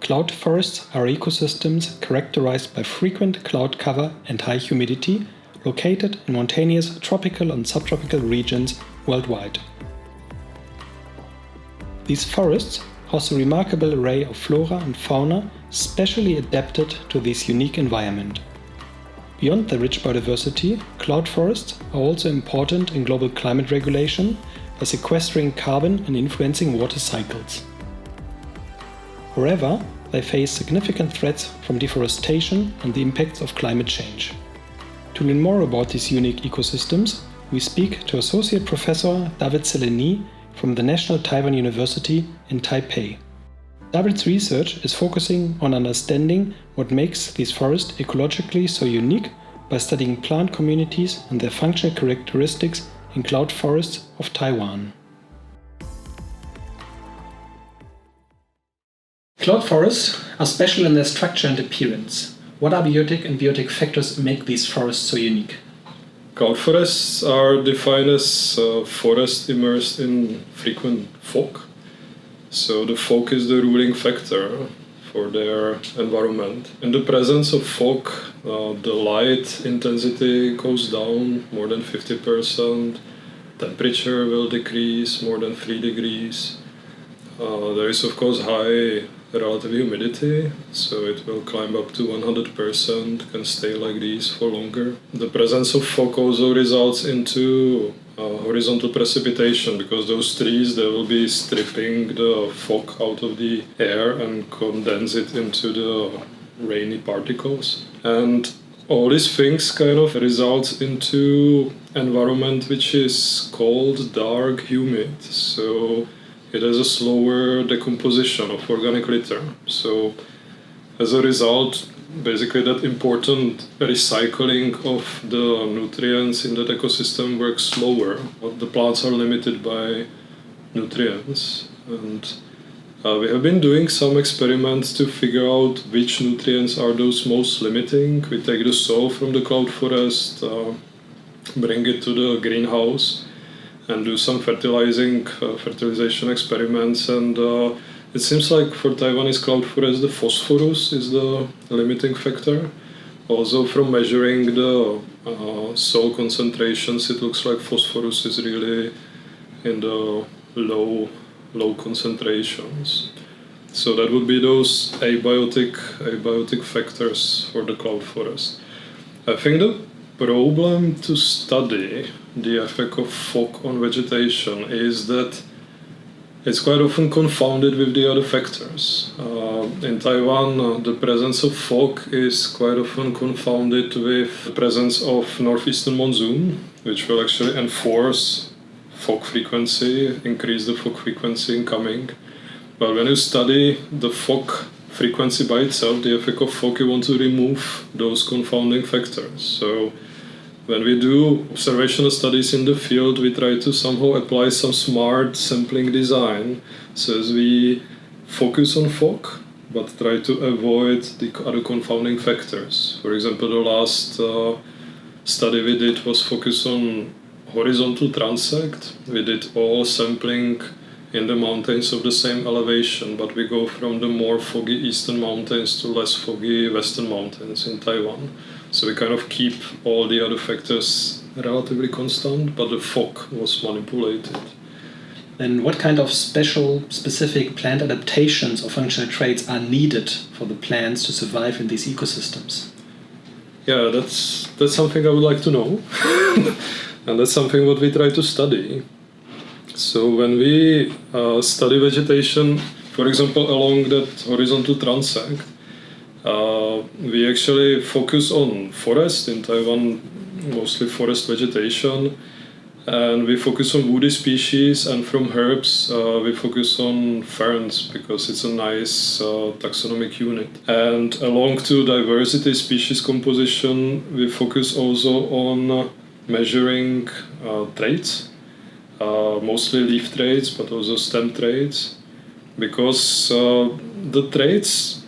cloud forests are ecosystems characterized by frequent cloud cover and high humidity, located in mountainous tropical and subtropical regions worldwide. These forests house a remarkable array of flora and fauna specially adapted to this unique environment. Beyond the rich biodiversity, cloud forests are also important in global climate regulation by sequestering carbon and influencing water cycles. However, they face significant threats from deforestation and the impacts of climate change. To learn more about these unique ecosystems, we speak to Associate Professor David Zelený from the National Taiwan University in Taipei. David's research is focusing on understanding what makes these forests ecologically so unique by studying plant communities and their functional characteristics in cloud forests of Taiwan. Cloud forests are special in their structure and appearance. What abiotic and biotic factors make these forests so unique? Cloud forests are defined as forests immersed in frequent fog. So the fog is the ruling factor for their environment. In the presence of fog, the light intensity goes down more than 50%, temperature will decrease more than 3 degrees. There is of course high relative humidity, so it will climb up to 100%, can stay like this for longer. The presence of fog also results into horizontal precipitation, because those trees, they will be stripping the fog out of the air and condense it into the rainy particles. And all these things kind of results into environment which is cold, dark, humid. So it has a slower decomposition of organic litter. So as a result, basically that important recycling of the nutrients in that ecosystem works slower. The plants are limited by nutrients. And we have been doing some experiments to figure out which nutrients are those most limiting. We take the soil from the cloud forest, bring it to the greenhouse, and do some fertilization experiments, and it seems like for Taiwanese cloud forest the phosphorus is the limiting factor. Also from measuring the soil concentrations, it looks like phosphorus is really in the low concentrations. So that would be those abiotic factors for the cloud forest. I think the problem to study the effect of fog on vegetation is that it's quite often confounded with the other factors. In Taiwan, the presence of fog is quite often confounded with the presence of northeastern monsoon, which will actually enforce fog frequency, increase the fog frequency incoming. But when you study the fog frequency by itself, the effect of fog, you want to remove those confounding factors. So when we do observational studies in the field, we try to somehow apply some smart sampling design, so as we focus on fog, but try to avoid the other confounding factors. For example, the last study we did was focused on horizontal transect. We did all sampling in the mountains of the same elevation, but we go from the more foggy eastern mountains to less foggy western mountains in Taiwan. So we kind of keep all the other factors relatively constant, but the fog was manipulated. Then what kind of specific plant adaptations or functional traits are needed for the plants to survive in these ecosystems? Yeah, that's something I would like to know. And that's something what we try to study. So when we study vegetation, for example, along that horizontal transect, we actually focus on forest in Taiwan, mostly forest vegetation, and we focus on woody species, and from herbs we focus on ferns because it's a nice taxonomic unit. And along to diversity species composition, we focus also on measuring traits, mostly leaf traits, but also stem traits, because the traits,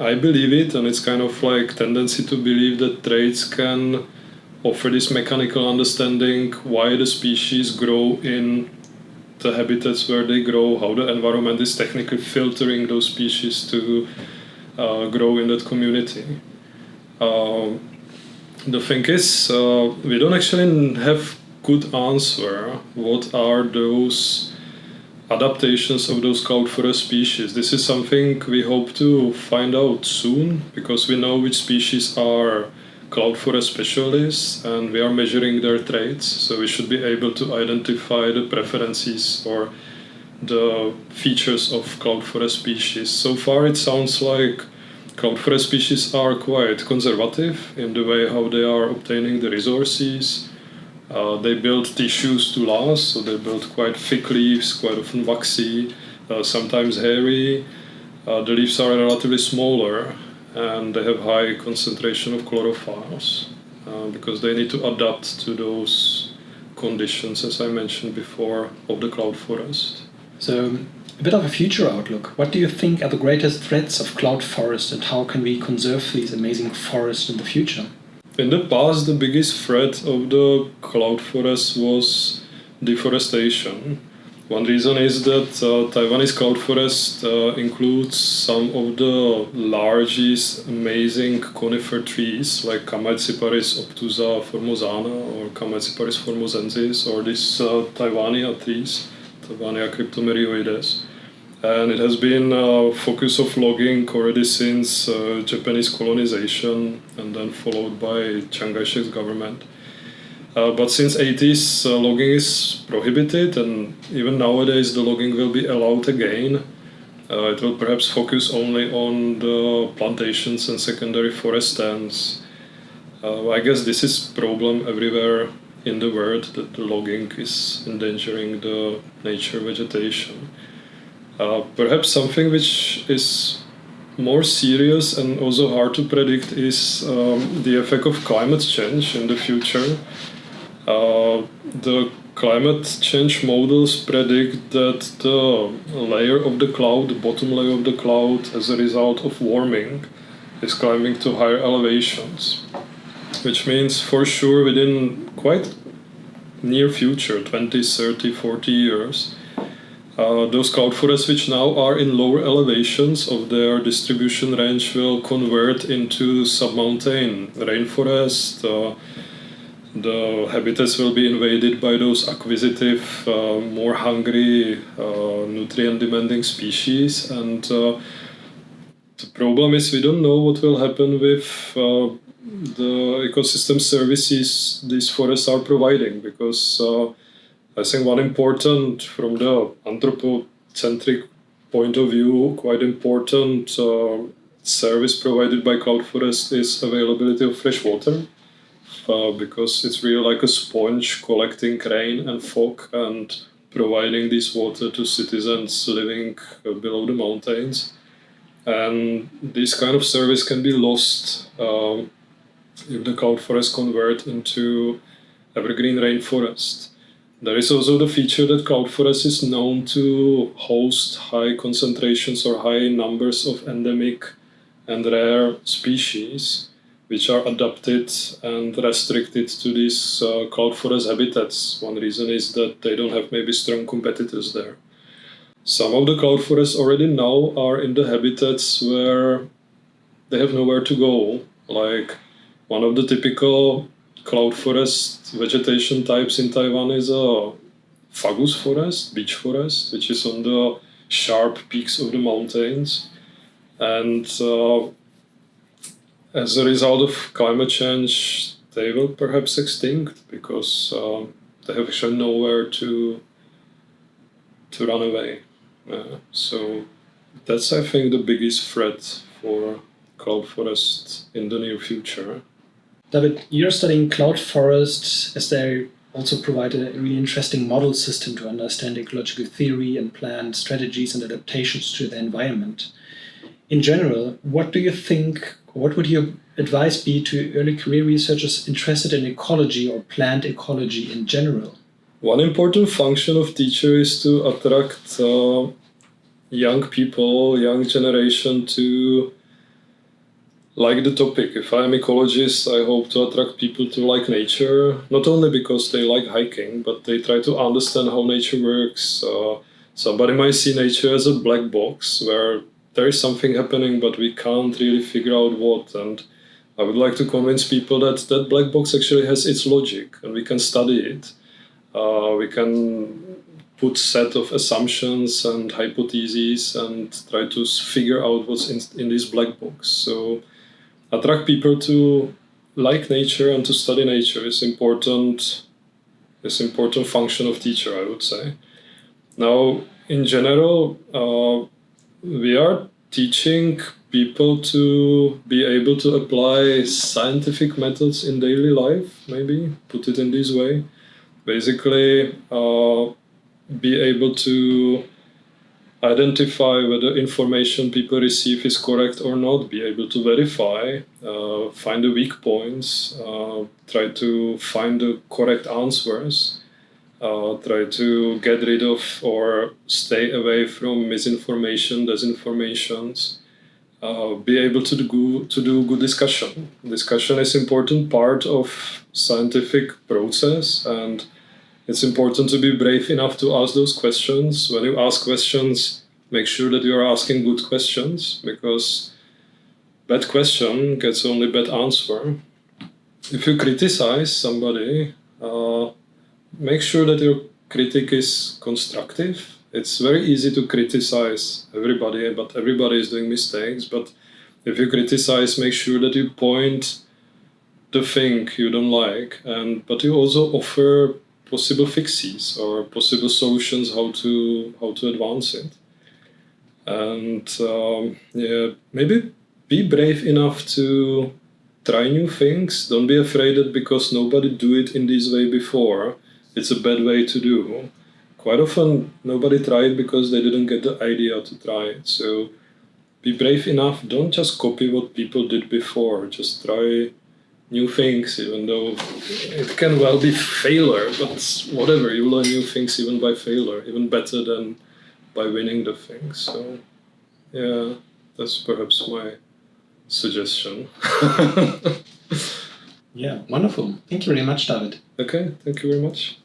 I believe it, and it's kind of like tendency to believe that traits can offer this mechanical understanding why the species grow in the habitats where they grow, how the environment is technically filtering those species to grow in that community. The thing is, we don't actually have good answer what are those adaptations of those cloud forest species. This is something we hope to find out soon, because we know which species are cloud forest specialists and we are measuring their traits, so we should be able to identify the preferences or the features of cloud forest species. So far it sounds like cloud forest species are quite conservative in the way how they are obtaining the resources. They build tissues to last, so they build quite thick leaves, quite often waxy, sometimes hairy. The leaves are relatively smaller and they have high concentration of chlorophylls because they need to adapt to those conditions, as I mentioned before, of the cloud forest. So, a bit of a future outlook. What do you think are the greatest threats of cloud forest, and how can we conserve these amazing forests in the future? In the past, the biggest threat of the cloud forest was deforestation. One reason is that Taiwanese cloud forest includes some of the largest amazing conifer trees like Chamaecyparis obtusa formosana or Chamaecyparis formosensis, or these Taiwania trees, Taiwania cryptomerioides. And it has been a focus of logging already since Japanese colonization and then followed by Chiang Kai-shek's government. But since 80s, logging is prohibited, and even nowadays the logging will be allowed again. It will perhaps focus only on the plantations and secondary forest stands. I guess this is a problem everywhere in the world, that the logging is endangering the nature vegetation. Perhaps something which is more serious and also hard to predict is the effect of climate change in the future. The climate change models predict that the layer of the cloud, the bottom layer of the cloud, as a result of warming, is climbing to higher elevations, which means for sure within quite near future, 20, 30, 40 years, those cloud forests which now are in lower elevations of their distribution range will convert into submountain rainforest. The habitats will be invaded by those acquisitive, more hungry, nutrient-demanding species. And the problem is we don't know what will happen with the ecosystem services these forests are providing, because I think one important, from the anthropocentric point of view, quite important service provided by cloud forest is availability of fresh water, because it's really like a sponge collecting rain and fog and providing this water to citizens living below the mountains. And this kind of service can be lost if the cloud forest convert into evergreen rainforest. There is also the feature that cloud forest is known to host high concentrations or high numbers of endemic and rare species, which are adapted and restricted to these cloud forest habitats. One reason is that they don't have maybe strong competitors there. Some of the cloud forests already now are in the habitats where they have nowhere to go. Like one of the typical cloud forest vegetation types in Taiwan is a fagus forest, beech forest, which is on the sharp peaks of the mountains. And as a result of climate change, they will perhaps extinct because they have actually nowhere to run away. So that's, I think, the biggest threat for cloud forests in the near future. David, you're studying cloud forests as they also provide a really interesting model system to understand ecological theory and plan strategies and adaptations to the environment. In general, what do you think, what would your advice be to early career researchers interested in ecology or plant ecology in general? One important function of teacher is to attract young people, young generation to like the topic. If I'm ecologist, I hope to attract people to like nature, not only because they like hiking, but they try to understand how nature works. Somebody might see nature as a black box where there is something happening, but we can't really figure out what. And I would like to convince people that that black box actually has its logic, and we can study it. We can put set of assumptions and hypotheses and try to figure out what's in this black box. So attract people to like nature and to study nature is important function of teacher, I would say. Now, in general, we are teaching people to be able to apply scientific methods in daily life, maybe, put it in this way. Basically, be able to identify whether information people receive is correct or not, be able to verify, find the weak points, try to find the correct answers, try to get rid of or stay away from misinformation, disinformations, be able to do good discussion. Discussion is an important part of scientific process, and it's important to be brave enough to ask those questions. When you ask questions, make sure that you are asking good questions, because bad question gets only bad answer. If you criticize somebody, make sure that your critique is constructive. It's very easy to criticize everybody, but everybody is doing mistakes. But if you criticize, make sure that you point the thing you don't like, but you also offer possible fixes or possible solutions how to advance it. And maybe be brave enough to try new things. Don't be afraid that because nobody do it in this way before, it's a bad way to do. Quite often nobody tried because they didn't get the idea to try it. So be brave enough. Don't just copy what people did before. Just try new things, even though it can well be failure, but whatever, you learn new things even by failure, even better than by winning the thing. So yeah, that's perhaps my suggestion. Yeah, wonderful. Thank you very much, David. Okay, thank you very much.